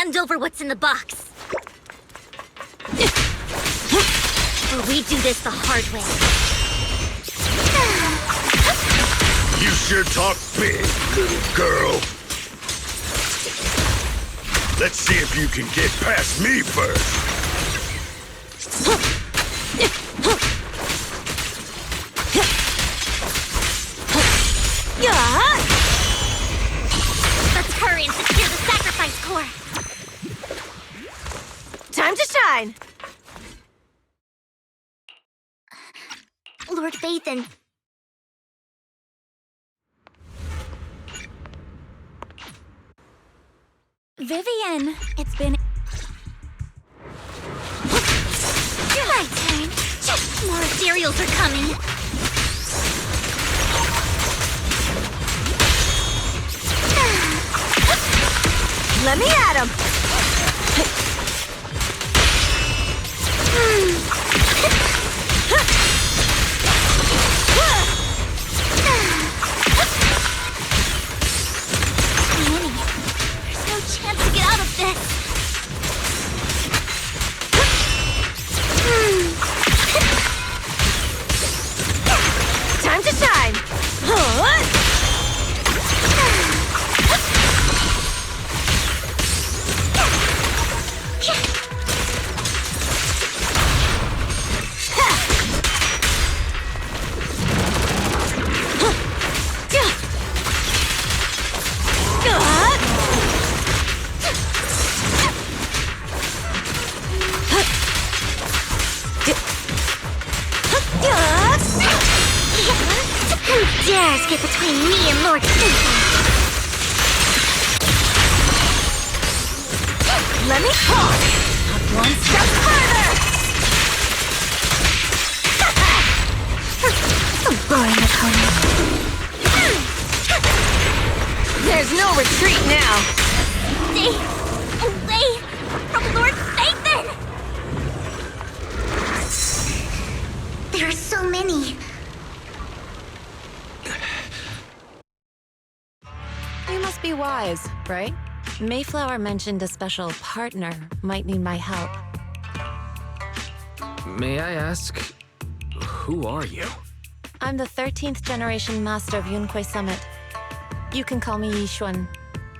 hand over what's in the box. Or we do this the hard way. You sure talk big, little girl. Let's see if you can get past me first. Let's hurry and secure the sacrifice core. Time to shine! Lord Vathan. Vivian, it's been... My turn. More cereals are coming. Let me at him! There's no chance to get out of this. Time to shine! Who dares get between me and Lord Vathan? Let me talk! One step further! So boring, opponent. There's no retreat now! Stay away from Lord Vathan! There are so many. You must be wise, right? Mayflower mentioned a special partner might need my help. May I ask, who are you? I'm the 13th generation master of Yunhui Summit. You can call me Yixuan.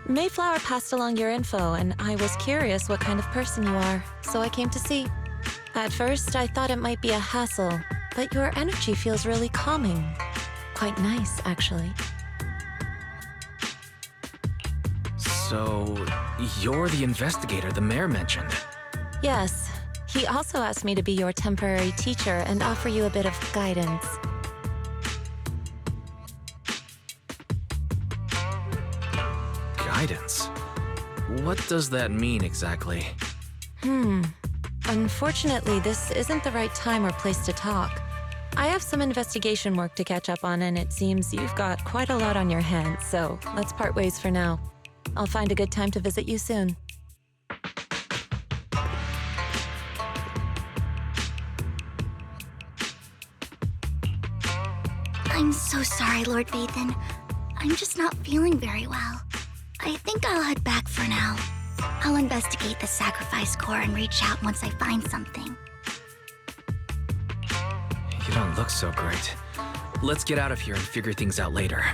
Mayflower passed along your info, and I was curious what kind of person you are, so I came to see. At first, I thought it might be a hassle, but your energy feels really calming. Quite nice, actually. So, you're the investigator the mayor mentioned. Yes. He also asked me to be your temporary teacher and offer you a bit of guidance. Guidance? What does that mean exactly? Unfortunately, this isn't the right time or place to talk. I have some investigation work to catch up on, and it seems you've got quite a lot on your hands, so let's part ways for now. I'll find a good time to visit you soon. I'm so sorry, Lord Vathan. I'm just not feeling very well. I think I'll head back for now. I'll investigate the sacrifice core and reach out once I find something. You don't look so great. Let's get out of here and figure things out later.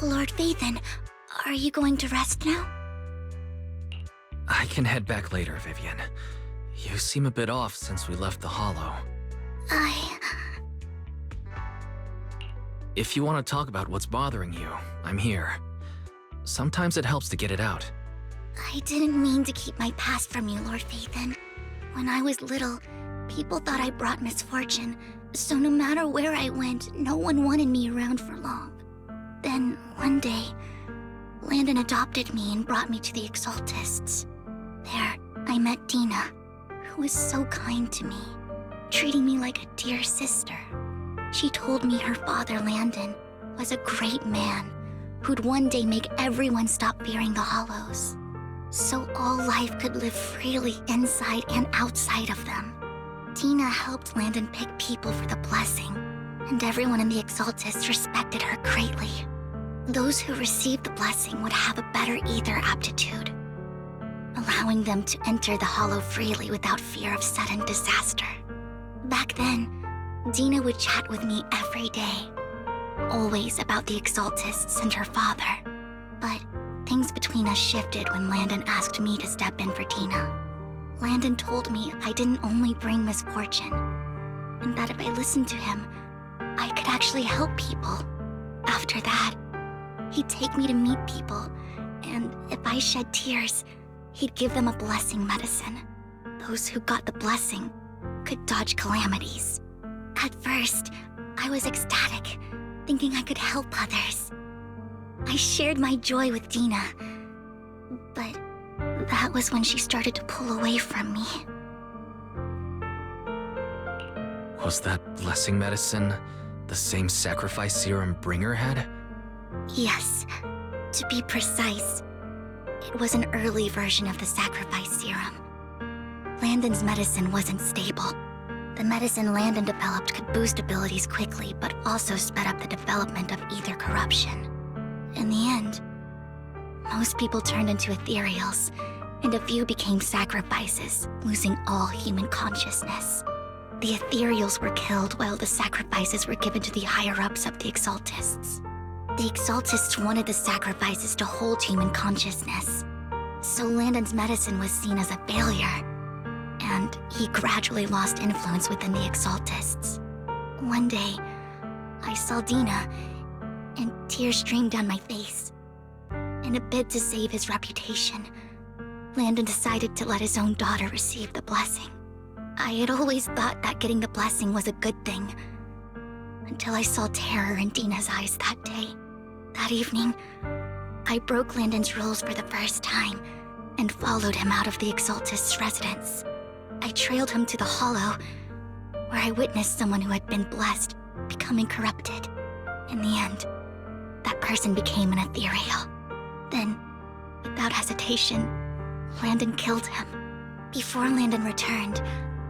Lord Vathan, are you going to rest now? I can head back later, Vivian. You seem a bit off since we left the Hollow. If you want to talk about what's bothering you, I'm here. Sometimes it helps to get it out. I didn't mean to keep my past from you, Lord Vathan. When I was little, people thought I brought misfortune, so no matter where I went, no one wanted me around for long. Then, one day, Landon adopted me and brought me to the Exaltists. There, I met Dina, who was so kind to me, treating me like a dear sister. She told me her father, Landon, was a great man who'd one day make everyone stop fearing the Hollows. so all life could live freely inside and outside of them. Tina helped Landon pick people for the blessing, and everyone in the Exaltists respected her greatly. Those who received the blessing would have a better ether aptitude, allowing them to enter the Hollow freely without fear of sudden disaster. Back then, Dina would chat with me every day, always about the Exaltists and her father. But things between us shifted when Landon asked me to step in for Dina. Landon told me I didn't only bring misfortune, and that if I listened to him, I could actually help people. After that, he'd take me to meet people, and if I shed tears, he'd give them a blessing medicine. Those who got the blessing could dodge calamities. At first, I was ecstatic, thinking I could help others. I shared my joy with Dina, but that was when she started to pull away from me. Was that blessing medicine the same sacrifice serum Bringer had? Yes, to be precise, it was an early version of the sacrifice serum. Landon's medicine wasn't stable. The medicine Landon developed could boost abilities quickly, but also sped up the development of ether corruption. In the end, most people turned into ethereals, and a few became sacrifices, losing all human consciousness. The ethereals were killed while the sacrifices were given to the higher-ups of the Exaltists. The Exaltists wanted the sacrifices to hold human consciousness, so Landon's medicine was seen as a failure, and he gradually lost influence within the Exaltists. One day, I saw Dina, and tears streamed down my face. In a bid to save his reputation, Landon decided to let his own daughter receive the blessing. I had always thought that getting the blessing was a good thing, until I saw terror in Dina's eyes that day. That evening, I broke Landon's rules for the first time and followed him out of the Exaltist's residence. I trailed him to the Hollow, where I witnessed someone who had been blessed becoming corrupted. In the end, that person became an ethereal. Then, without hesitation, Landon killed him. Before Landon returned,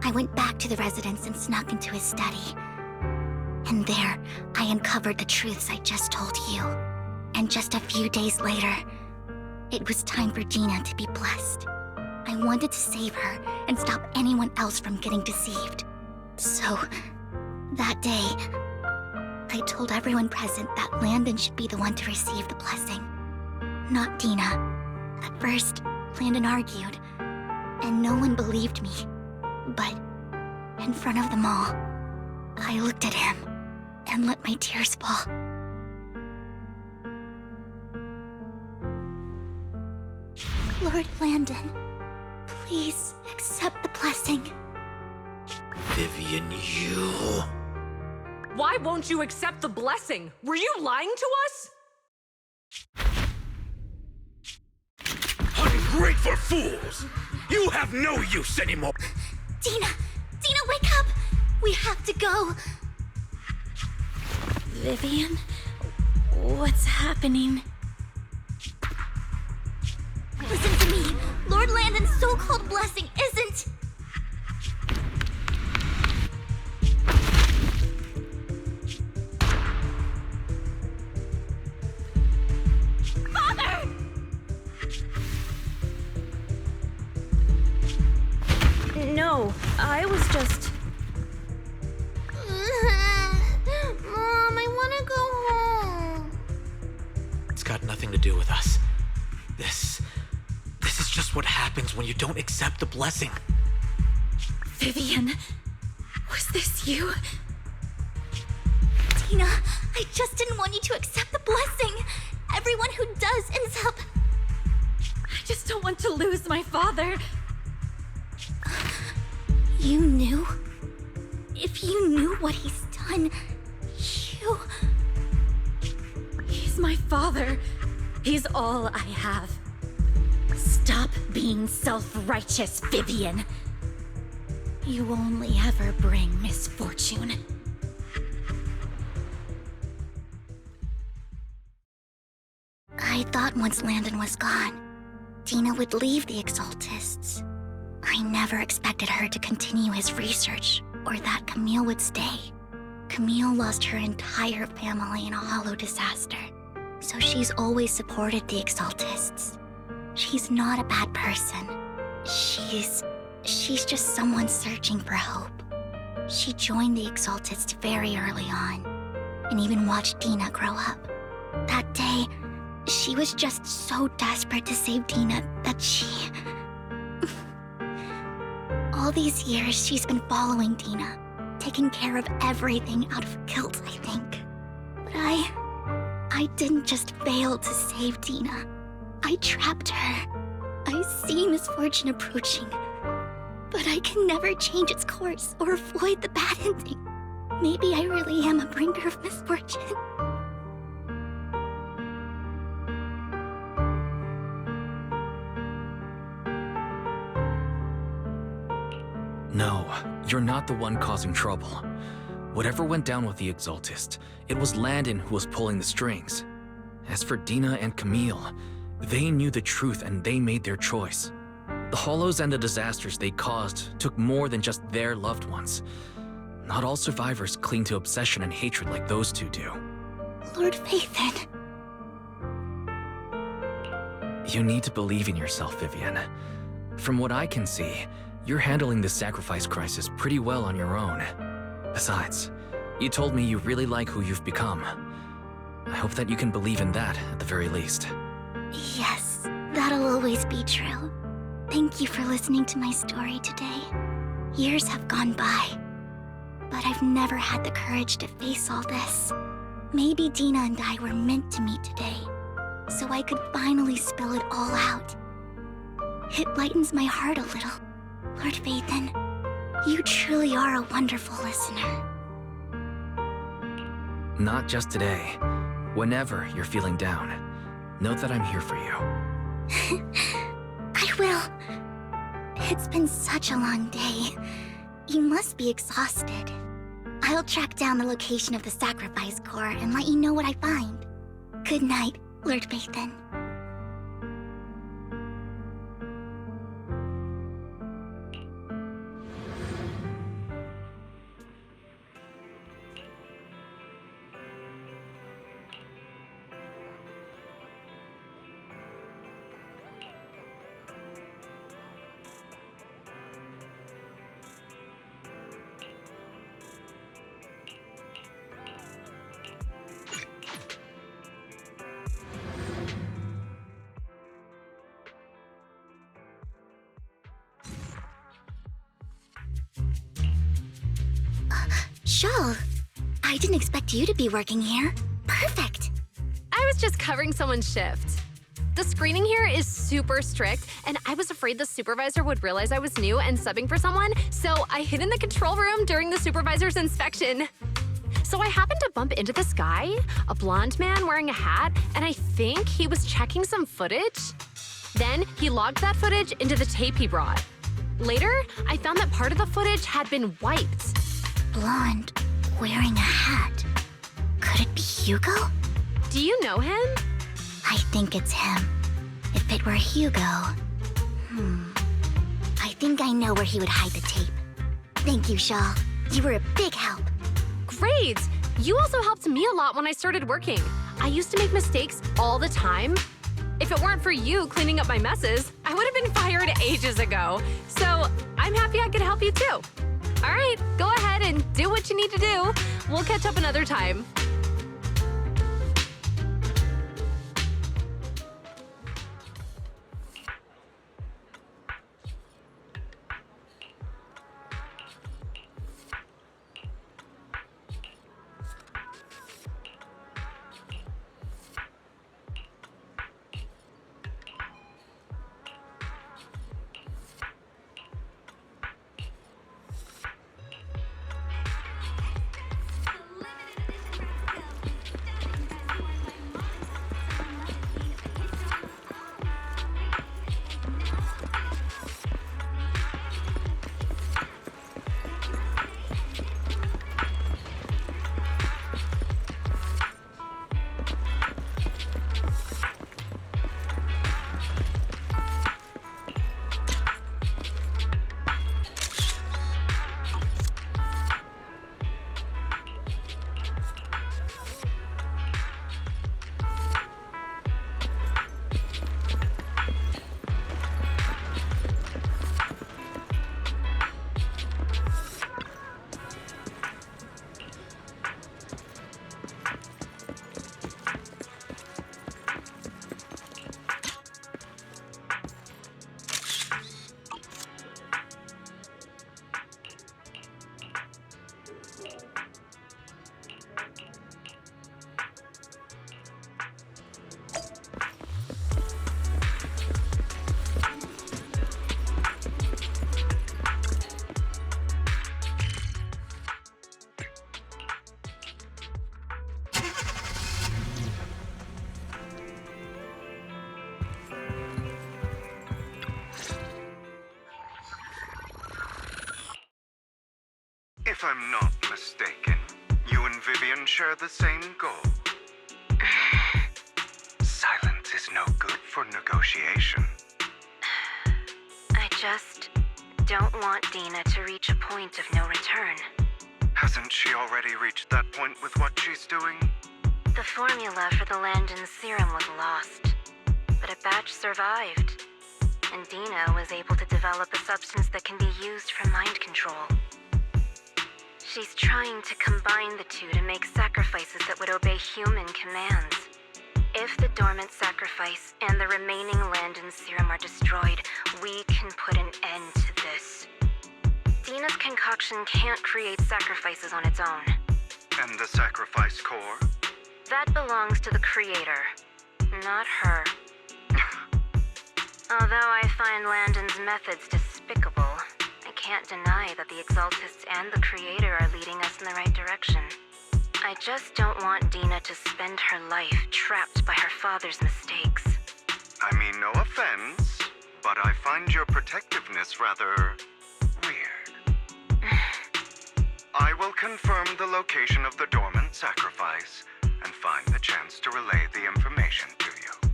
I went back to the residence and snuck into his study. And there, I uncovered the truths I just told you. And just a few days later, it was time for Dina to be blessed. I wanted to save her and stop anyone else from getting deceived. So, that day, I told everyone present that Landon should be the one to receive the blessing, not Dina. At first, Landon argued, and no one believed me. But, in front of them all, I looked at him and let my tears fall. Lord Landon, please accept the blessing. Vivian, you... Why won't you accept the blessing? Were you lying to us? Ungrateful fools! You have no use anymore! Dina, wake up! We have to go. Vivian, what's happening? Listen to me. Lord Landon's so-called blessing isn't... Father! No, I was just... Mom, I want to go home. It's got nothing to do with us. This is just what happens when you don't accept the blessing. Vivian, was this you? Tina, I just didn't want you to accept the blessing. Everyone who does ends up... I just don't want to lose my father. You knew? If you knew what he's done, you... He's my father. He's all I have. Stop being self-righteous, Vivian. You only ever bring misfortune. I thought once Landon was gone, Dina would leave the Exaltists. I never expected her to continue his research, or that Camille would stay. Camille lost her entire family in a hollow disaster, so she's always supported the Exaltists. She's not a bad person. She's just someone searching for hope. She joined the Exaltists very early on, and even watched Dina grow up. That day, she was just so desperate to save Dina that she... All these years, she's been following Dina, taking care of everything out of guilt, I think. But I didn't just fail to save Dina. I trapped her. I see misfortune approaching, but I can never change its course or avoid the bad ending. Maybe I really am a bringer of misfortune. No, you're not the one causing trouble. Whatever went down with the Exaltist, it was Landon who was pulling the strings. As for Dina and Camille, they knew the truth and they made their choice. The Hollows and the disasters they caused took more than just their loved ones. Not all survivors cling to obsession and hatred like those two do. Lord Phaethon. You need to believe in yourself, Vivian. From what I can see, you're handling this sacrifice crisis pretty well on your own. Besides, you told me you really like who you've become. I hope that you can believe in that at the very least. Yes, that'll always be true. Thank you for listening to my story today. Years have gone by, but I've never had the courage to face all this. Maybe Dina and I were meant to meet today, so I could finally spill it all out. It lightens my heart a little. Lord Phaethon, you truly are a wonderful listener. Not just today. Whenever you're feeling down, know that I'm here for you. I will. It's been such a long day. You must be exhausted. I'll track down the location of the sacrifice core and let you know what I find. Good night, Lord Phaethon. Shawl, I didn't expect you to be working here. Perfect. I was just covering someone's shift. The screening here is super strict, and I was afraid the supervisor would realize I was new and subbing for someone, so I hid in the control room during the supervisor's inspection. So I happened to bump into this guy, a blonde man wearing a hat, and I think he was checking some footage. Then he logged that footage into the tape he brought. Later, I found that part of the footage had been wiped. Blonde, wearing a hat. Could it be Hugo? Do you know him? I think it's him. If it were Hugo... I think I know where he would hide the tape. Thank you, Shaw. You were a big help. Great! You also helped me a lot when I started working. I used to make mistakes all the time. If it weren't for you cleaning up my messes, I would have been fired ages ago. So I'm happy I could help you too. All right, go ahead and do what you need to do. We'll catch up another time. If I'm not mistaken, you and Vivian share the same goal. Silence is no good for negotiation. I just don't want Dina to reach a point of no return. Hasn't she already reached that point with what she's doing? The formula for the Landon serum was lost, but a batch survived, and Dina was able to develop a substance that can be used for mind control. She's trying to combine the two to make sacrifices that would obey human commands. If the dormant sacrifice and the remaining Landon serum are destroyed, we can put an end to this. Dina's concoction can't create sacrifices on its own. And the sacrifice core? That belongs to the creator, not her. Although I find Landon's methods despicable, I can't deny that the Exaltists and the creator are leading us in the right direction. I just don't want Dina to spend her life trapped by her father's mistakes. I mean, no offense, but I find your protectiveness rather weird. I will confirm the location of the dormant sacrifice and find the chance to relay the information to you.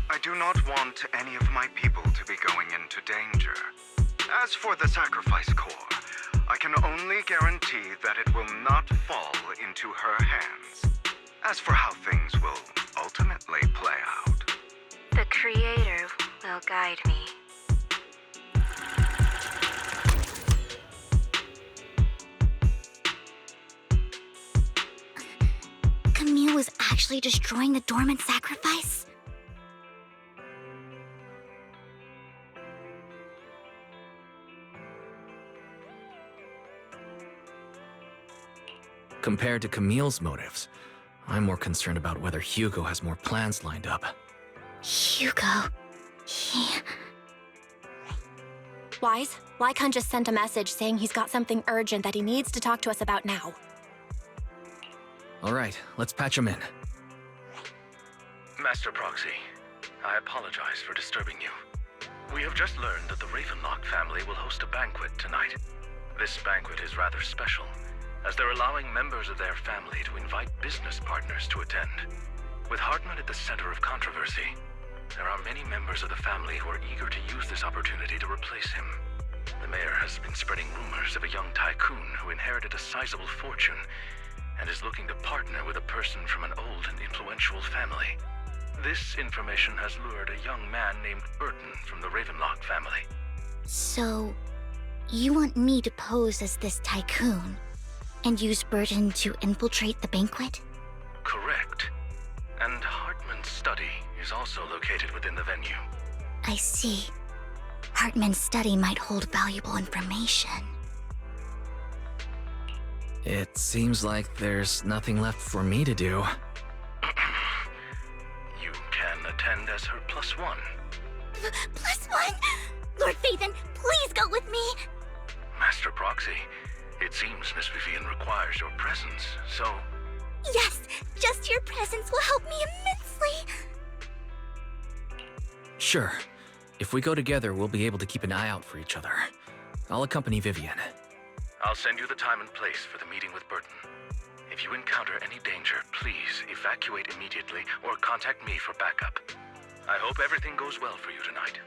I do not want any of my people to be going into danger. As for the sacrifice core, I can only guarantee that it will not fall into her hands. As for how things will ultimately play out, the creator will guide me. Camille was actually destroying the dormant sacrifice? Compared to Camille's motives, I'm more concerned about whether Hugo has more plans lined up. Hugo... he... Wise, Lycon just sent a message saying he's got something urgent that he needs to talk to us about now. All right, let's patch him in. Master Proxy, I apologize for disturbing you. We have just learned that the Ravenlock family will host a banquet tonight. This banquet is rather special, as they're allowing members of their family to invite business partners to attend. With Hartman at the center of controversy, there are many members of the family who are eager to use this opportunity to replace him. The mayor has been spreading rumors of a young tycoon who inherited a sizable fortune and is looking to partner with a person from an old and influential family. This information has lured a young man named Burton from the Ravenlock family. So, you want me to pose as this tycoon and use Burton to infiltrate the banquet? Correct. And Hartman's study is also located within the venue. I see. Hartman's study might hold valuable information. It seems like there's nothing left for me to do. You can attend as her +1. +1? Lord Phaethon, please go with me! Master Proxy, it seems Miss Vivian requires your presence, so... Yes, just your presence will help me immensely! Sure. If we go together, we'll be able to keep an eye out for each other. I'll accompany Vivian. I'll send you the time and place for the meeting with Burton. If you encounter any danger, please evacuate immediately or contact me for backup. I hope everything goes well for you tonight.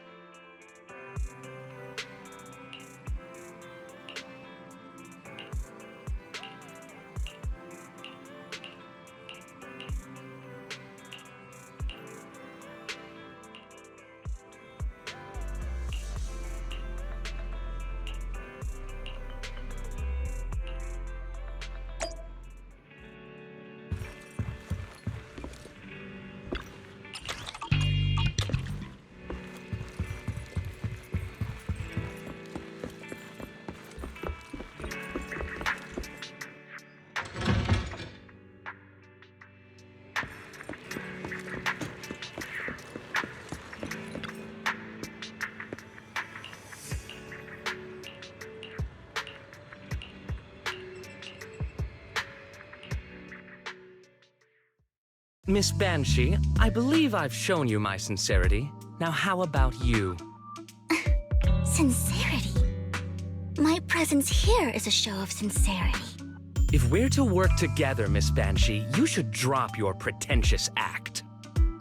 Miss Banshee, I believe I've shown you my sincerity. Now how about you? Sincerity? My presence here is a show of sincerity. If we're to work together, Miss Banshee, you should drop your pretentious act.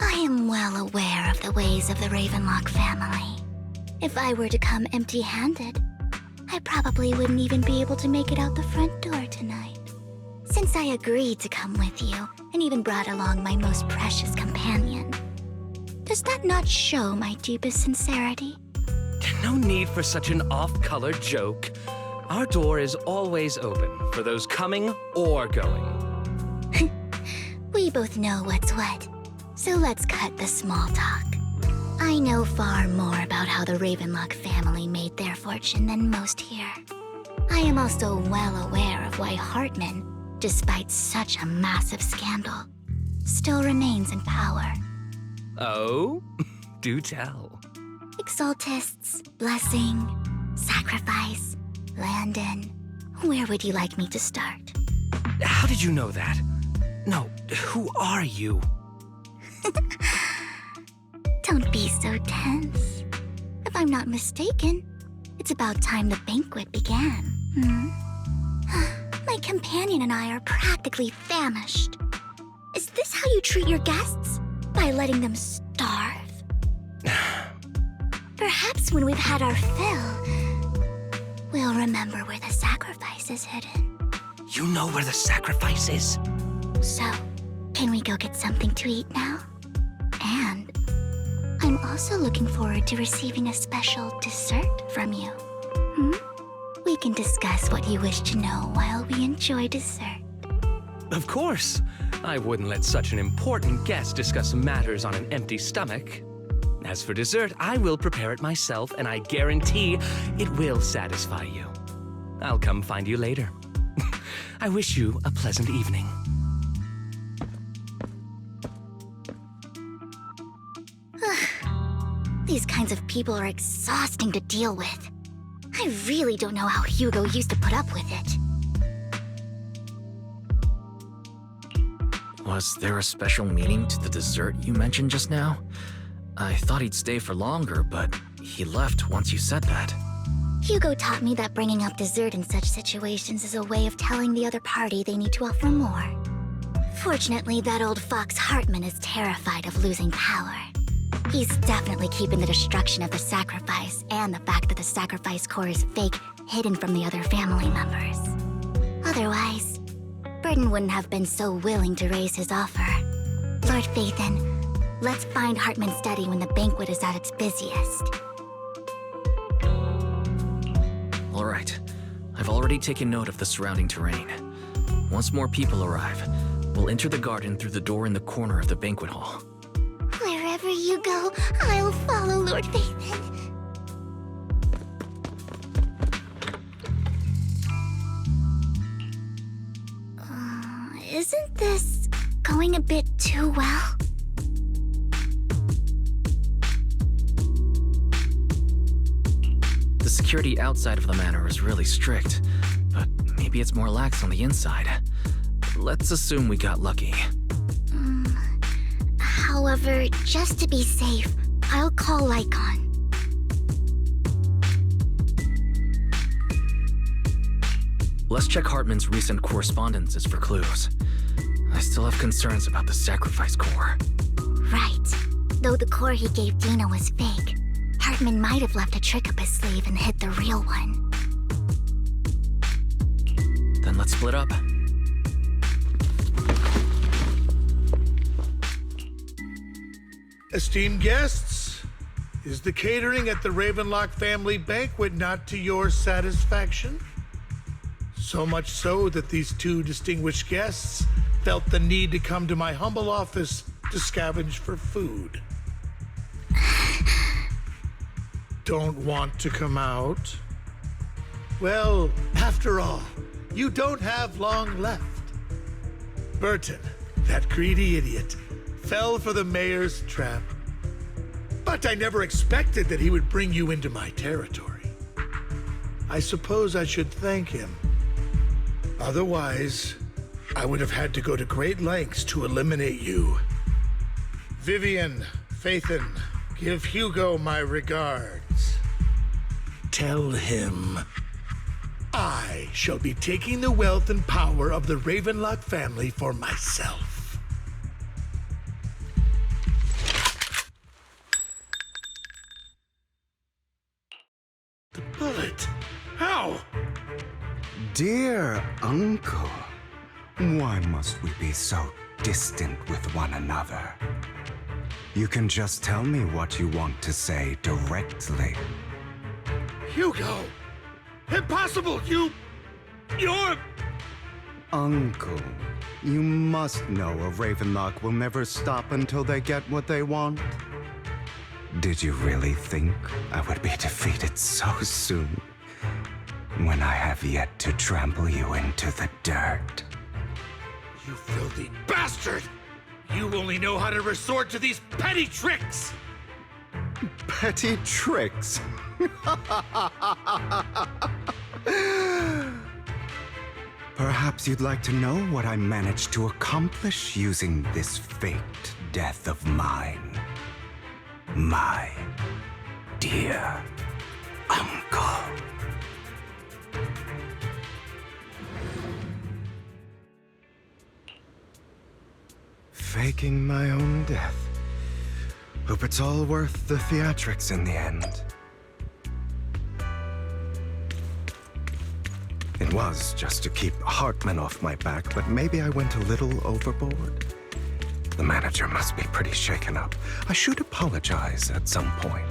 I am well aware of the ways of the Ravenlock family. If I were to come empty-handed, I probably wouldn't even be able to make it out the front door tonight. Since I agreed to come with you, and even brought along my most precious companion, does that not show my deepest sincerity? No need for such an off-color joke. Our door is always open for those coming or going. We both know what's what, so let's cut the small talk. I know far more about how the Ravenlock family made their fortune than most here. I am also well aware of why Hartman, despite such a massive scandal, still remains in power. Oh? Do tell. Exaltists, blessing, sacrifice, Landon. Where would you like me to start? How did you know that? No, who are you? Don't be so tense. If I'm not mistaken, it's about time the banquet began. My companion and I are practically famished. Is this how you treat your guests? By letting them starve? Perhaps when we've had our fill, we'll remember where the sacrifice is hidden. You know where the sacrifice is? So, can we go get something to eat now? And I'm also looking forward to receiving a special dessert from you. We can discuss what you wish to know while we enjoy dessert. Of course. I wouldn't let such an important guest discuss matters on an empty stomach. As for dessert, I will prepare it myself, and I guarantee it will satisfy you. I'll come find you later. I wish you a pleasant evening. These kinds of people are exhausting to deal with. I really don't know how Hugo used to put up with it. Was there a special meaning to the dessert you mentioned just now? I thought he'd stay for longer, but he left once you said that. Hugo taught me that bringing up dessert in such situations is a way of telling the other party they need to offer more. Fortunately, that old fox Hartman is terrified of losing power. He's definitely keeping the destruction of the sacrifice and the fact that the sacrifice core is fake hidden from the other family members. Otherwise, Burden wouldn't have been so willing to raise his offer. Lord Phaethon, let's find Hartman's study when the banquet is at its busiest. All right. I've already taken note of the surrounding terrain. Once more people arrive, we'll enter the garden through the door in the corner of the banquet hall. Wherever you go, I'll follow, Lord Phaethon. Isn't this going a bit too well? The security outside of the manor is really strict, but maybe it's more lax on the inside. Let's assume we got lucky. However, just to be safe, I'll call Lycon. Let's check Hartman's recent correspondences for clues. I still have concerns about the sacrifice core. Right. Though the core he gave Dina was fake, Hartman might have left a trick up his sleeve and hid the real one. Then let's split up. Esteemed guests, is the catering at the Ravenlock family banquet not to your satisfaction? So much so that these two distinguished guests felt the need to come to my humble office to scavenge for food. Don't want to come out? Well, after all, you don't have long left. Burton, that greedy idiot, fell for the mayor's trap. But I never expected that he would bring you into my territory. I suppose I should thank him. Otherwise, I would have had to go to great lengths to eliminate you. Vivian, Phaethon, give Hugo my regards. Tell him I shall be taking the wealth and power of the Ravenlock family for myself. The bullet? How? Dear Uncle, why must we be so distant with one another? You can just tell me what you want to say directly. Hugo! Impossible! You're... Uncle, you must know a Ravenlock will never stop until they get what they want. Did you really think I would be defeated so soon? When I have yet to trample you into the dirt. You filthy bastard! You only know how to resort to these petty tricks! Petty tricks? Perhaps you'd like to know what I managed to accomplish using this faked death of mine. My dear uncle. Faking my own death. Hope it's all worth the theatrics in the end. It was just to keep Hartman off my back, but maybe I went a little overboard. The manager must be pretty shaken up. I should apologize at some point.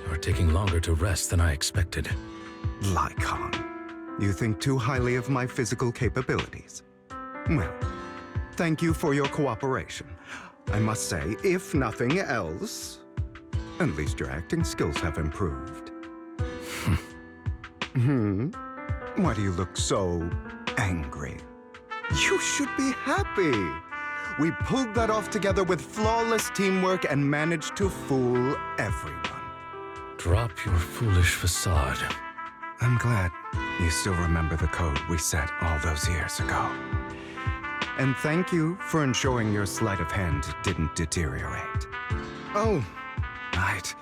You're taking longer to rest than I expected. Lycon, you think too highly of my physical capabilities. Well, thank you for your cooperation. I must say, if nothing else, at least your acting skills have improved. Why do you look so angry? You should be happy. We pulled that off together with flawless teamwork and managed to fool everyone. Drop your foolish facade. I'm glad you still remember the code we set all those years ago. And thank you for ensuring your sleight of hand didn't deteriorate. Oh, right.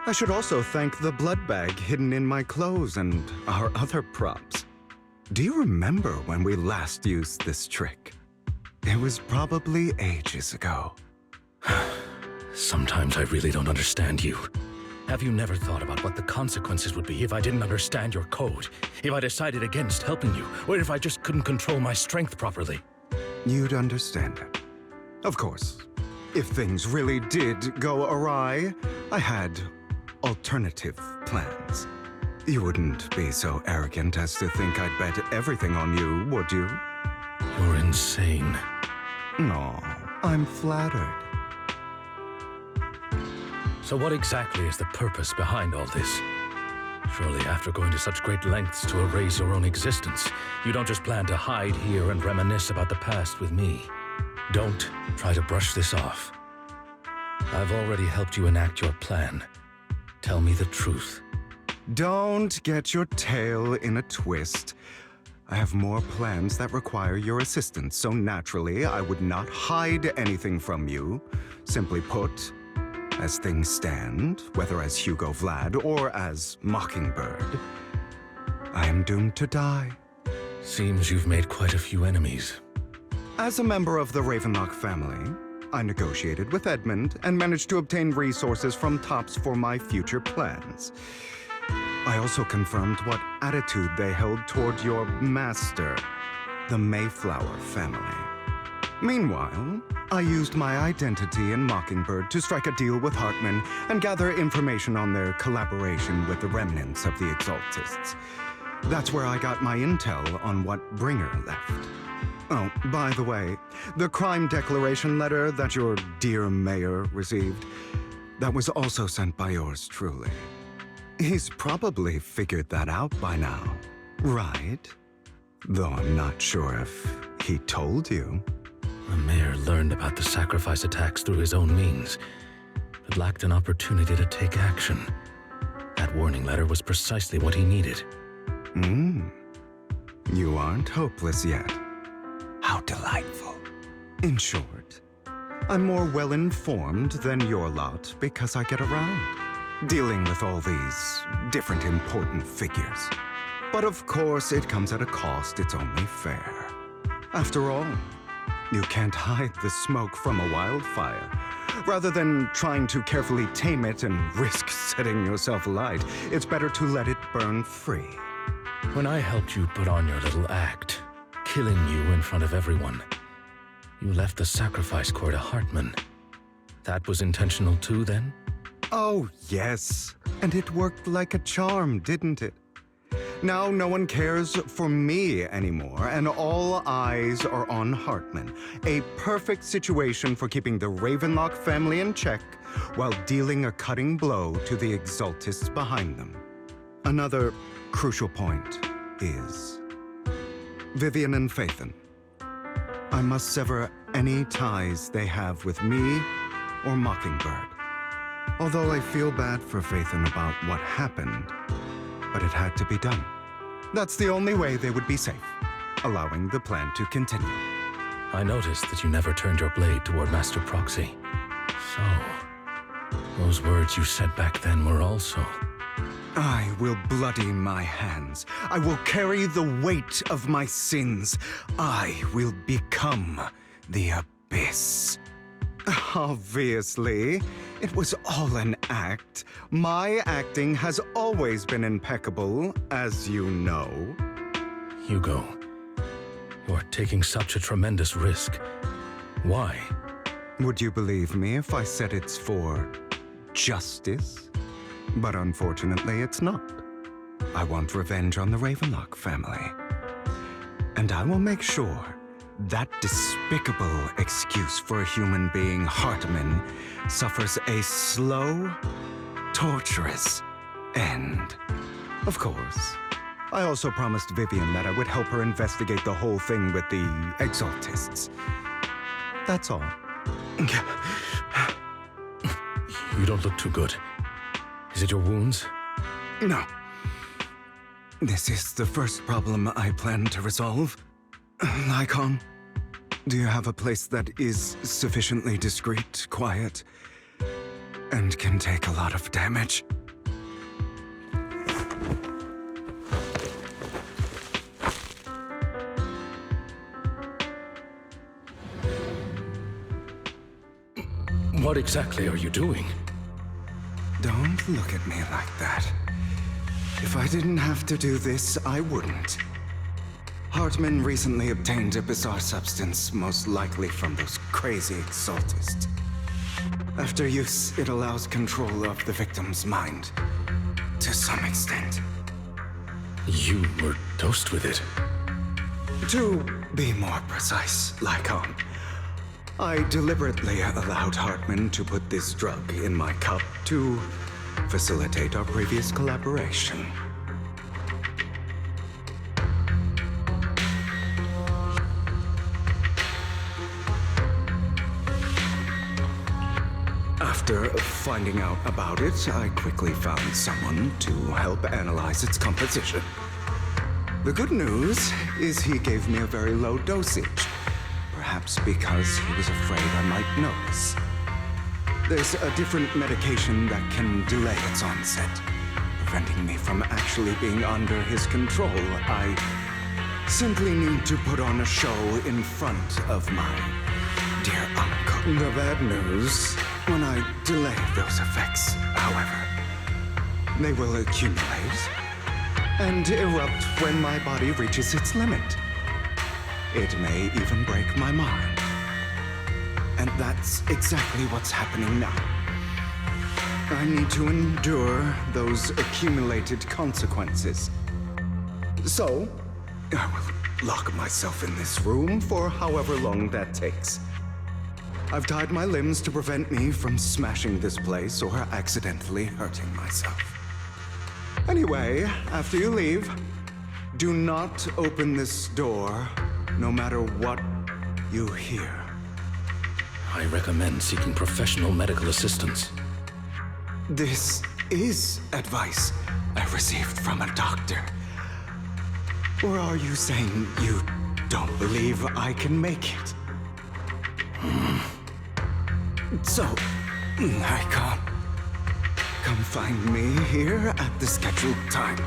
I should also thank the blood bag hidden in my clothes and our other props. Do you remember when we last used this trick? It was probably ages ago. Sometimes I really don't understand you. Have you never thought about what the consequences would be if I didn't understand your code? If I decided against helping you? Or if I just couldn't control my strength properly? You'd understand it. Of course, if things really did go awry, I had alternative plans. You wouldn't be so arrogant as to think I'd bet everything on you, would you? You're insane. No, I'm flattered. So what exactly is the purpose behind all this? Surely after going to such great lengths to erase your own existence, you don't just plan to hide here and reminisce about the past with me. Don't try to brush this off. I've already helped you enact your plan. Tell me the truth. Don't get your tail in a twist. I have more plans that require your assistance, so naturally I would not hide anything from you. Simply put, as things stand, whether as Hugo Vlad or as Mockingbird, I am doomed to die. Seems you've made quite a few enemies. As a member of the Ravenlock family, I negotiated with Edmund and managed to obtain resources from Tops for my future plans. I also confirmed what attitude they held toward your master, the Mayflower family. Meanwhile, I used my identity in Mockingbird to strike a deal with Hartman and gather information on their collaboration with the remnants of the Exaltists. That's where I got my intel on what Bringer left. Oh, by the way, the crime declaration letter that your dear mayor received, that was also sent by yours truly. He's probably figured that out by now, right? Though I'm not sure if he told you. The mayor learned about the sacrifice attacks through his own means, but lacked an opportunity to take action. That warning letter was precisely what he needed. You aren't hopeless yet. How delightful. In short, I'm more well-informed than your lot because I get around. dealing with all these different important figures. But of course, it comes at a cost. It's only fair. After all, you can't hide the smoke from a wildfire. Rather than trying to carefully tame it and risk setting yourself alight, it's better to let it burn free. When I helped you put on your little act, killing you in front of everyone, you left the sacrifice core to Hartman. That was intentional too, then? Oh, yes. And it worked like a charm, didn't it? Now no one cares for me anymore, and all eyes are on Hartman. A perfect situation for keeping the Ravenlock family in check while dealing a cutting blow to the Exaltists behind them. Another crucial point is Vivian and Phaethon. I must sever any ties they have with me or Mockingbird. Although I feel bad for Phaethon about what happened, but it had to be done. That's the only way they would be safe, allowing the plan to continue. I noticed that you never turned your blade toward Master Proxy. So, those words you said back then were also... I will bloody my hands. I will carry the weight of my sins. I will become the Abyss. Obviously, it was all an act. My acting has always been impeccable, as you know. Hugo, you're taking such a tremendous risk. Why? Would you believe me if I said it's for justice? But unfortunately, it's not. I want revenge on the Ravenlock family. And I will make sure that despicable excuse for a human being, Hartman, suffers a slow, torturous end. Of course. I also promised Vivian that I would help her investigate the whole thing with the Exaltists. That's all. You don't look too good. Is it your wounds? No. This is the first problem I plan to resolve. Lycon, do you have a place that is sufficiently discreet, quiet, and can take a lot of damage? What exactly are you doing? Don't look at me like that. If I didn't have to do this, I wouldn't. Hartman recently obtained a bizarre substance, most likely from those crazy Exaltists. After use, it allows control of the victim's mind. To some extent. You were dosed with it. To be more precise, Lycon, I deliberately allowed Hartman to put this drug in my cup to facilitate our previous collaboration. After finding out about it, I quickly found someone to help analyze its composition. The good news is he gave me a very low dosage. Perhaps because he was afraid I might notice. There's a different medication that can delay its onset, preventing me from actually being under his control. I simply need to put on a show in front of my dear uncle. The bad news, when I delay those effects, however, they will accumulate and erupt when my body reaches its limit. It may even break my mind. And that's exactly what's happening now. I need to endure those accumulated consequences. So, I will lock myself in this room for however long that takes. I've tied my limbs to prevent me from smashing this place or accidentally hurting myself. Anyway, after you leave, do not open this door, no matter what you hear. I recommend seeking professional medical assistance. This is advice I received from a doctor. Or are you saying you don't believe I can make it? So, Lycon, Come find me here at the scheduled time.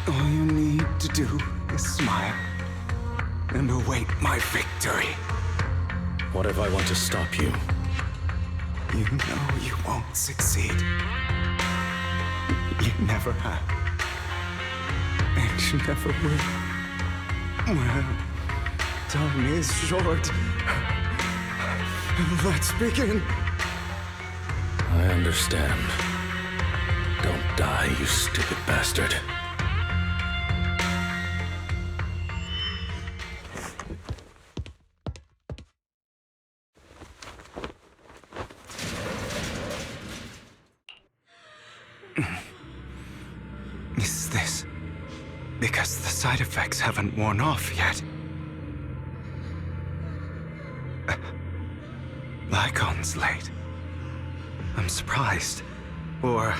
All you need to do is smile and await my victory. What if I want to stop you? You know you won't succeed. You never have. And you never will. Well, time is short. Let's begin. I understand. Don't die, you stupid bastard. Is this because the side effects haven't worn off yet? Lycon's late. I'm surprised. Or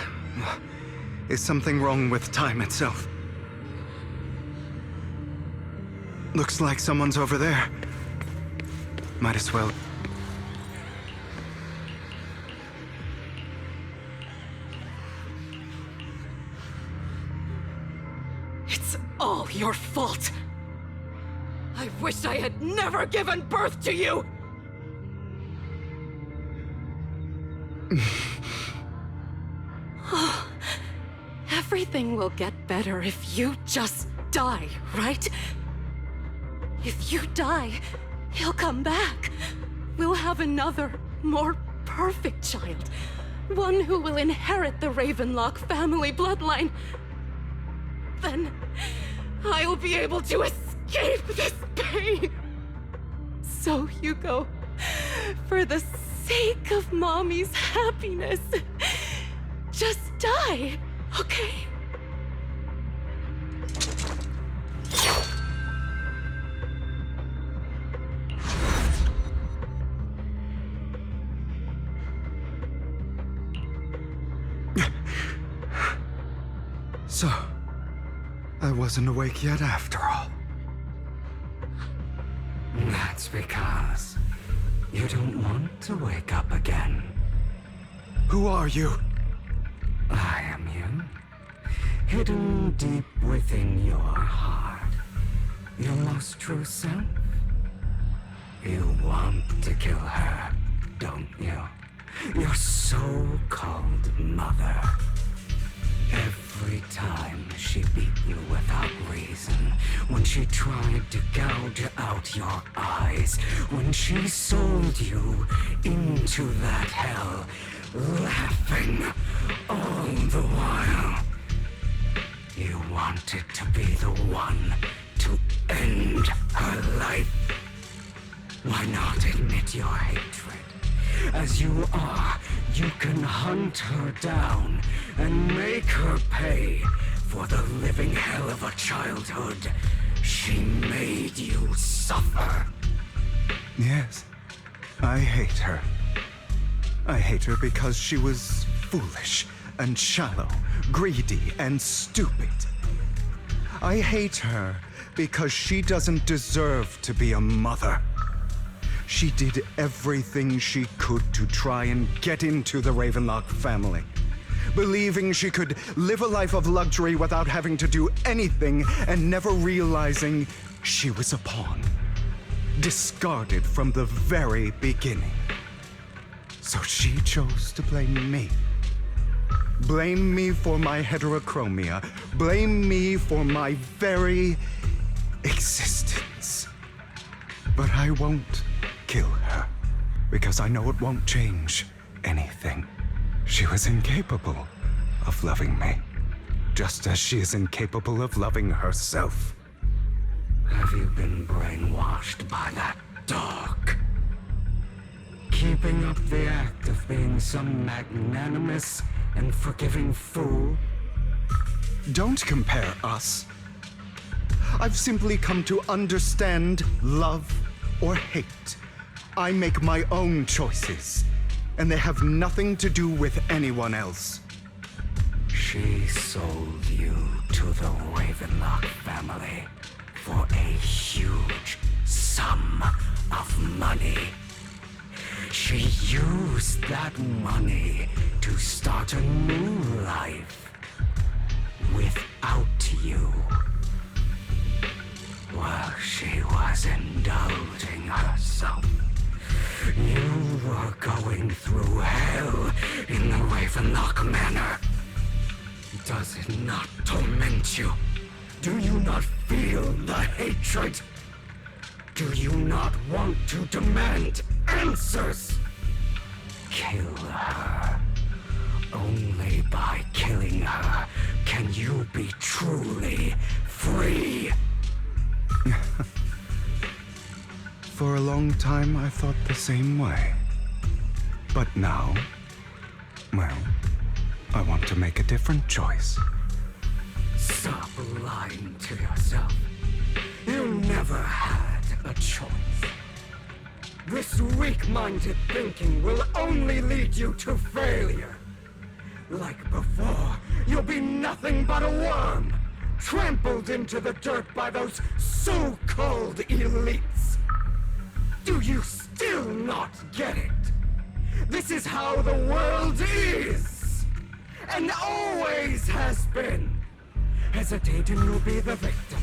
is something wrong with time itself? Looks like someone's over there. Might as well. It's all your fault. I wish I had never given birth to you! Everything will get better if you just die, right? If you die, he'll come back. We'll have another, more perfect child. One who will inherit the Ravenlock family bloodline. Then I'll be able to escape this pain. So, Hugo, for the sake of Mommy's happiness, just die, okay? So, I wasn't awake yet after all. That's because you don't want to wake up again. Who are you? I am you. Hidden deep within your heart. Your most true self. You want to kill her, don't you? Your so-called mother. Every time she beat you without reason, when she tried to gouge out your eyes, when she sold you into that hell, laughing all the while. You wanted to be the one to end her life. Why not admit your hatred? As you are, you can hunt her down and make her pay for the living hell of a childhood she made you suffer. Yes, I hate her. I hate her because she was foolish and shallow, greedy and stupid. I hate her because she doesn't deserve to be a mother. She did everything she could to try and get into the Ravenlock family, believing she could live a life of luxury without having to do anything and never realizing she was a pawn, discarded from the very beginning. So she chose to blame me. Blame me for my heterochromia. Blame me for my very existence. But I won't kill her, because I know it won't change anything. She was incapable of loving me, just as she is incapable of loving herself. Have you been brainwashed by that dog? Keeping up the act of being some magnanimous and forgiving fool? Don't compare us. I've simply come to understand love or hate. I make my own choices, and they have nothing to do with anyone else. She sold you to the Ravenlock family for a huge sum of money. She used that money to to start a new life without you. While she was indulging herself, you were going through hell in the Ravenlock Manor. Does it not torment you? Do you not feel the hatred? Do you not want to demand answers? Kill her. Only by killing her can you be truly free. For a long time, I thought the same way. But now, well, I want to make a different choice. Stop lying to yourself. You never had a choice. This weak-minded thinking will only lead you to failure. Like before, you'll be nothing but a worm, trampled into the dirt by those so-called elites. Do you still not get it? This is how the world is, and always has been. Hesitating will be the victim.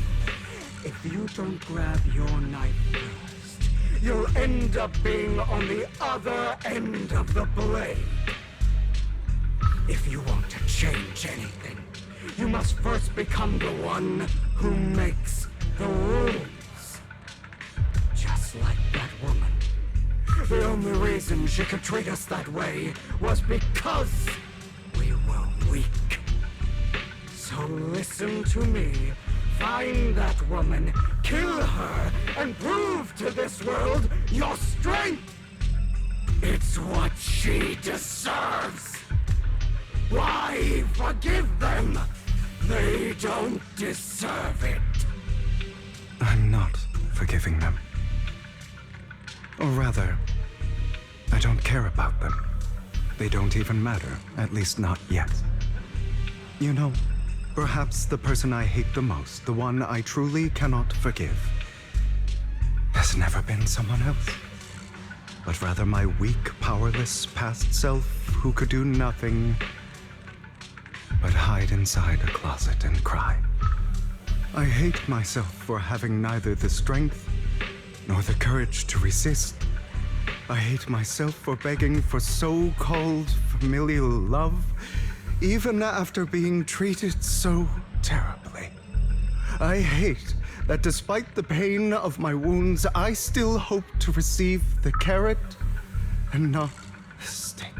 If you don't grab your knife first, you'll end up being on the other end of the blade. If you want to change anything, you must first become the one who makes the rules. Just like that woman. The only reason she could treat us that way was because we were weak. So listen to me. Find that woman, kill her, and prove to this world your strength. It's what she deserves. Why forgive them? They don't deserve it. I'm not forgiving them. Or rather, I don't care about them. They don't even matter, at least not yet. You know, perhaps the person I hate the most, the one I truly cannot forgive, has never been someone else, but rather my weak, powerless past self who could do nothing but hide inside a closet and cry. I hate myself for having neither the strength nor the courage to resist. I hate myself for begging for so-called familial love, even after being treated so terribly. I hate that despite the pain of my wounds, I still hope to receive the carrot and not the stick.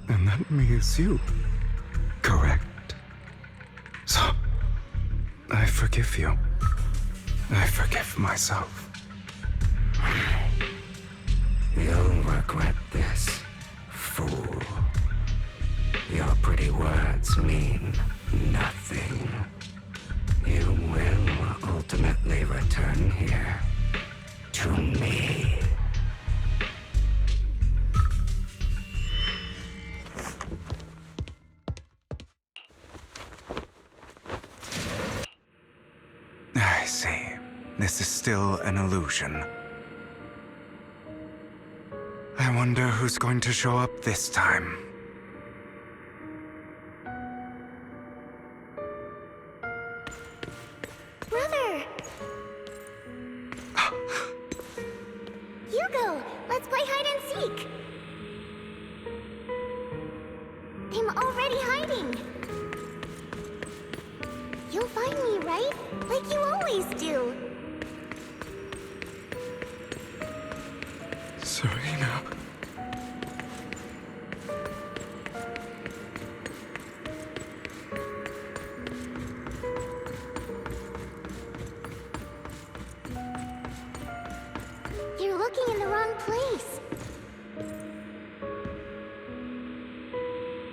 And that means you, correct? So, I forgive you. I forgive myself. You'll regret this, fool. Your pretty words mean nothing. You will ultimately return here to me. I see. This is still an illusion. I wonder who's going to show up this time. Brother! Hugo, let's play hide and seek! I'm already hiding! You'll find me, right? Like you always do! Serena. You're looking in the wrong place.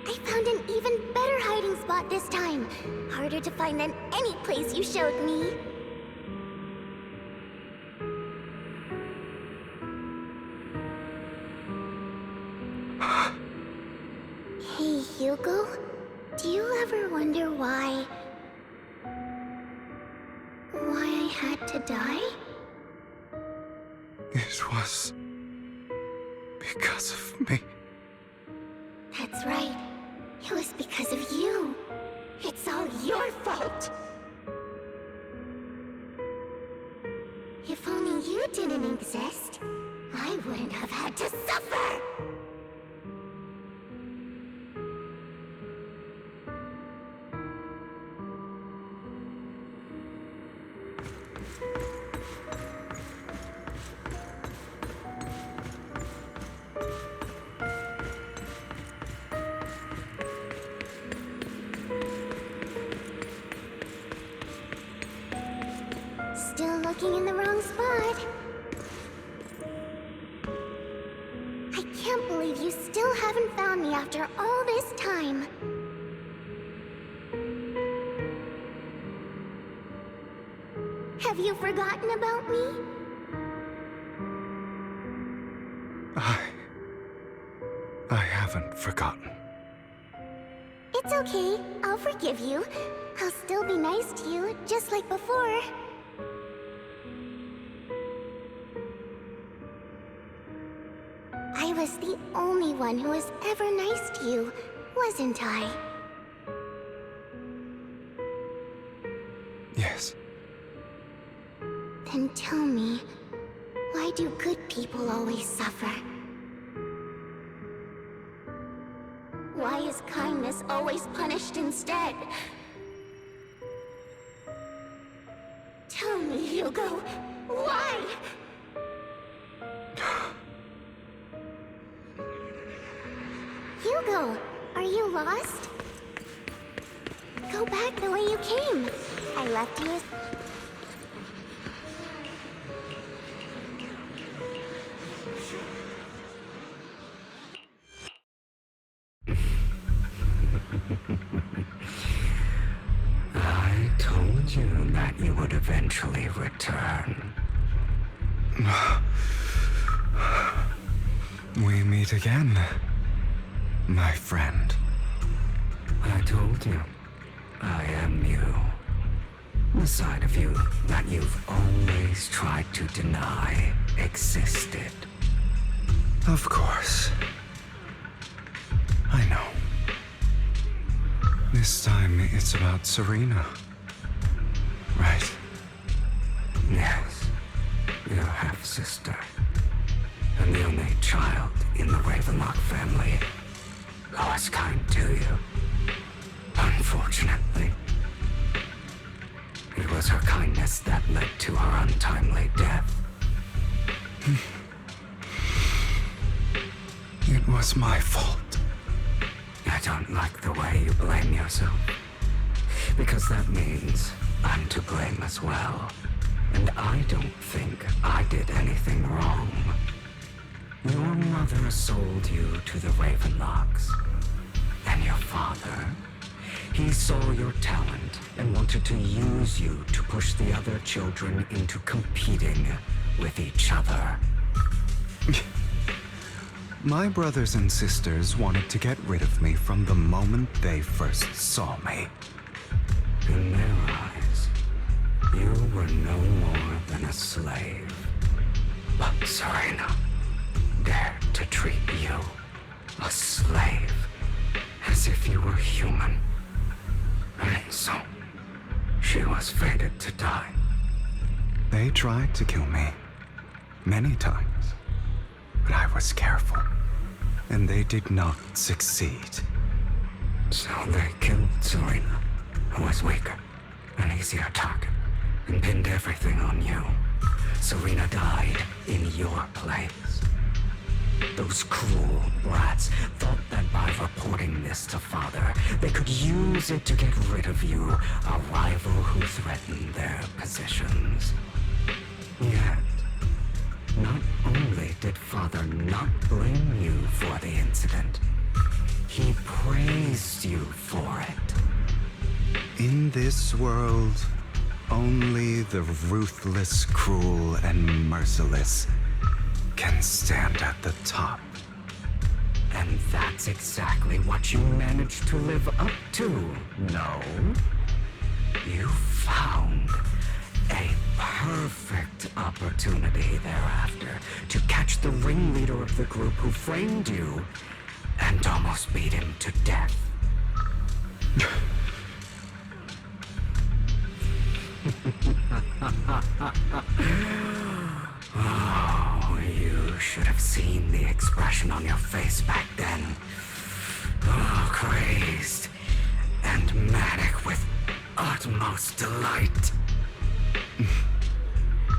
I found an even better hiding spot this time. Harder to find than any place you showed me. Hey, Hugo. Do you ever wonder why I had to die? It was because of me. That's That's right. It was because of you. It's all your fault. If only you didn't exist, I wouldn't have had to suffer! Still looking in the wrong spot. I can't believe you still haven't found me after all this time. Have you forgotten about me? I haven't forgotten. It's okay. I'll forgive you. I'll still be nice to you, just like before. I was the only one who was ever nice to you, wasn't I? Yes. Then tell me, why do good people always suffer? Why is kindness always punished instead? Tell me, Hugo, why? Hugo, are you lost? Go back the way you came. I left you as... I told you that you would eventually return. We meet again, my friend. I told you, I am you. The side of you that you've always tried to deny existed. Of course. I know. This time it's about Serena. Right? Yes, your half-sister. And the only child in the Ravenlock family who was kind to you. Unfortunately, it was her kindness that led to her untimely death. It was my fault. I don't like the way you blame yourself. Because that means I'm to blame as well. And I don't think I did anything wrong. Your mother sold you to the Ravenlocks. And your father, he saw your talent and wanted to use you to push the other children into competing with each other. My brothers and sisters wanted to get rid of me from the moment they first saw me. In their eyes, you were no more than a slave. But Serena dared to treat you, a slave, as if you were human. And so, she was fated to die. They tried to kill me many times, but I was careful, and they did not succeed. So they killed Serena, who was weaker, an easier target, and pinned everything on you. Serena died in your place. Those cruel brats thought that by reporting this to Father, they could use it to get rid of you, a rival who threatened their positions. Yet, not only did Father not blame you for the incident, he praised you for it. In this world, only the ruthless, cruel, and merciless can stand at the top. And that's exactly what you managed to live up to, no? You found a perfect opportunity thereafter to catch the ringleader of the group who framed you and almost beat him to death. Oh, you should have seen the expression on your face back then. Oh, crazed and manic with utmost delight.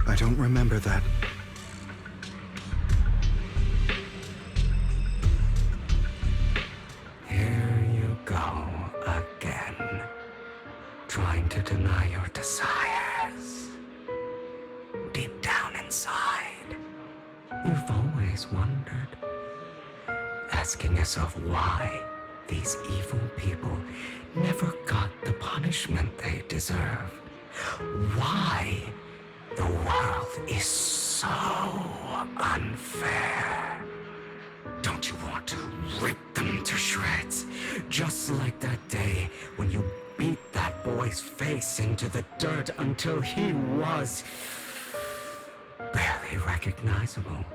I don't remember that. Here you go again, trying to deny your desires. Deep down inside, you've always wondered, asking yourself why these evil people never got the punishment they deserved. Why the world is so unfair. Don't you want to rip them to shreds? Just like that day when you beat that boy's face into the dirt until he was barely recognizable.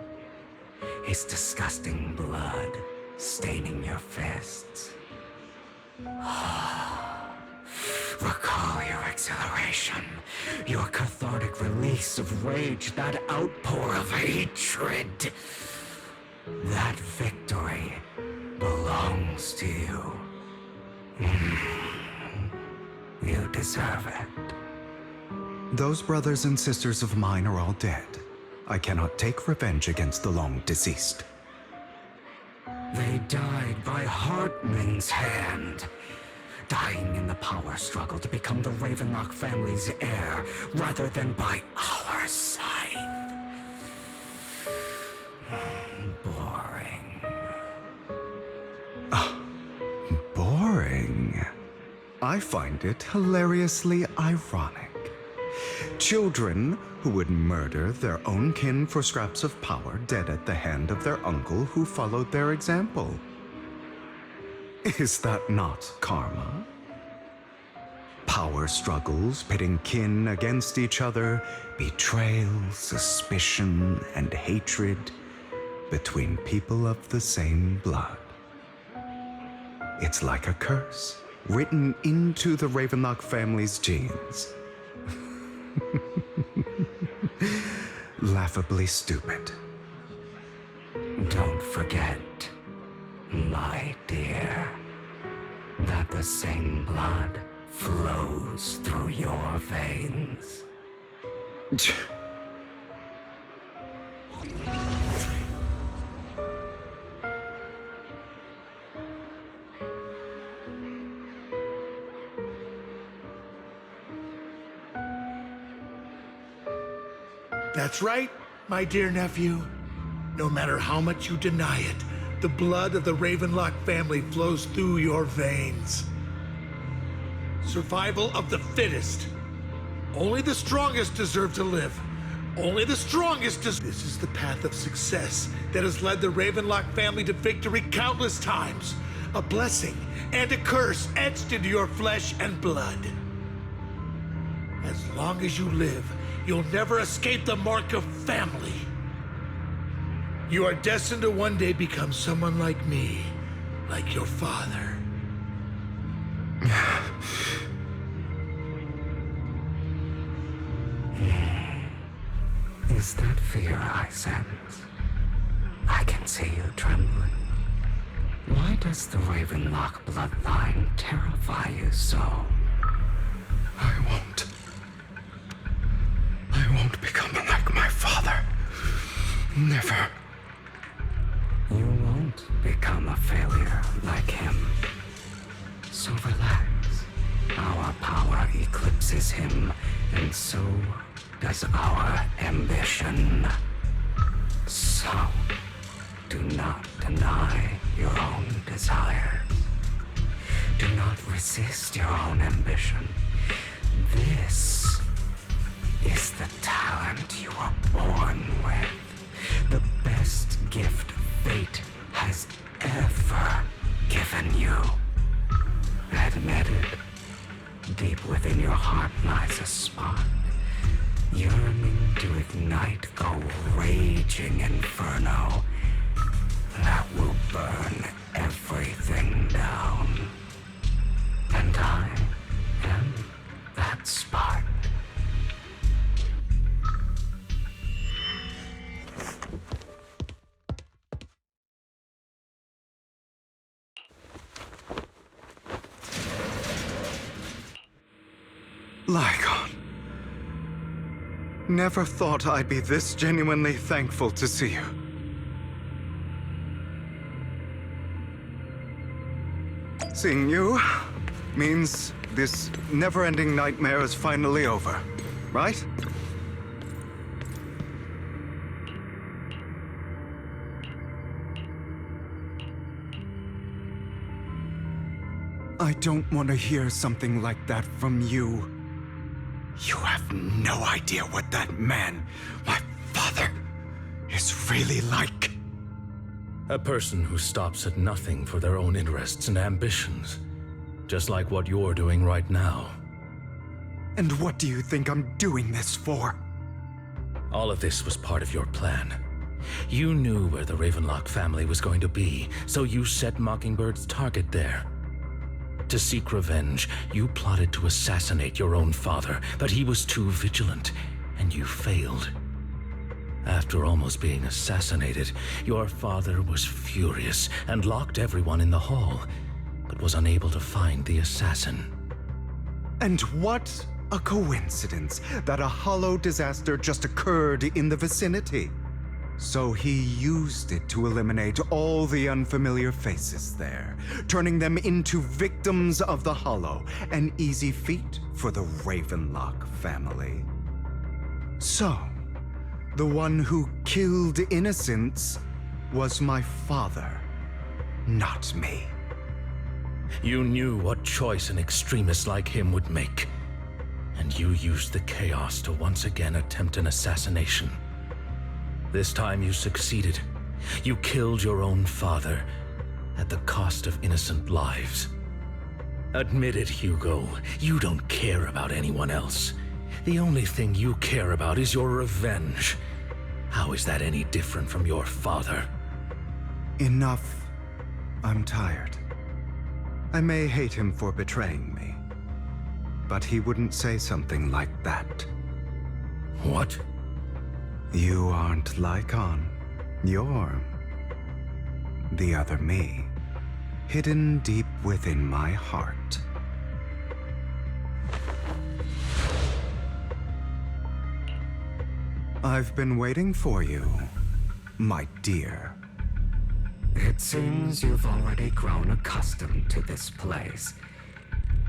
His disgusting blood staining your fists. Recall your exhilaration, your cathartic release of rage, that outpour of hatred. That victory belongs to you. You deserve it. Those brothers and sisters of mine are all dead. I cannot take revenge against the long deceased. They died by Hartman's hand, dying in the power struggle to become the Ravenlock family's heir, rather than by our scythe. Boring. Boring. I find it hilariously ironic. Children who would murder their own kin for scraps of power dead at the hand of their uncle who followed their example. Is that not karma? Power struggles pitting kin against each other, betrayal, suspicion, and hatred between people of the same blood. It's like a curse written into the Ravenlock family's genes. Laughably stupid. Don't forget, my dear, that the same blood flows through your veins. That's right, my dear nephew. No matter how much you deny it, the blood of the Ravenlock family flows through your veins. Survival of the fittest. Only the strongest deserve to live. Only the strongest deserve. This is the path of success that has led the Ravenlock family to victory countless times. A blessing and a curse etched into your flesh and blood. As long as you live, you'll never escape the mark of family. You are destined to one day become someone like me, like your father. Is that fear I sense? I can see you trembling. Why does the Ravenlock bloodline terrify you so? I won't become like my father. Never. You won't become a failure like him. So relax. Our power eclipses him, and so does our ambition. So, do not deny your own desires. Do not resist your own ambition. This is the talent you were born with. The best gift fate has ever given you. Admit it. Deep within your heart lies a spark, yearning to ignite a raging inferno that will burn everything down. And I am that spark. Lygon. Never thought I'd be this genuinely thankful to see you. Seeing you means this never-ending nightmare is finally over, right? I don't want to hear something like that from you. You have no idea what that man, my father, is really like. A person who stops at nothing for their own interests and ambitions. Just like what you're doing right now. And what do you think I'm doing this for? All of this was part of your plan. You knew where the Ravenlock family was going to be, so you set Mockingbird's target there. To seek revenge, you plotted to assassinate your own father, but he was too vigilant, and you failed. After almost being assassinated, your father was furious and locked everyone in the hall, but was unable to find the assassin. And what a coincidence that a hollow disaster just occurred in the vicinity. So he used it to eliminate all the unfamiliar faces there, turning them into victims of the hollow, an easy feat for the Ravenlock family. So, the one who killed innocents was my father, not me. You knew what choice an extremist like him would make, and you used the chaos to once again attempt an assassination. This time you succeeded. You killed your own father at the cost of innocent lives. Admit it, Hugo. You don't care about anyone else. The only thing you care about is your revenge. How is that any different from your father? Enough. I'm tired. I may hate him for betraying me, but he wouldn't say something like that. What? You aren't Lygon. You're the other me, hidden deep within my heart. I've been waiting for you, my dear. It seems you've already grown accustomed to this place,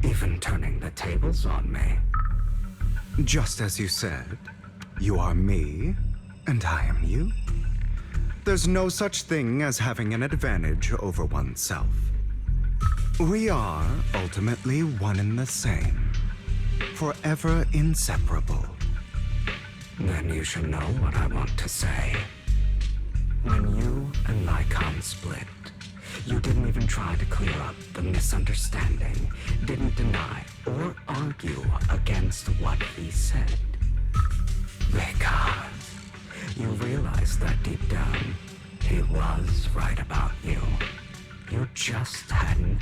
even turning the tables on me. Just as you said, you are me, and I am you. There's no such thing as having an advantage over oneself. We are ultimately one and the same, forever inseparable. Then you should know what I want to say. When you and Lycan split, you didn't even try to clear up the misunderstanding, didn't deny or argue against what he said. Because you realized that deep down, he was right about you. You just hadn't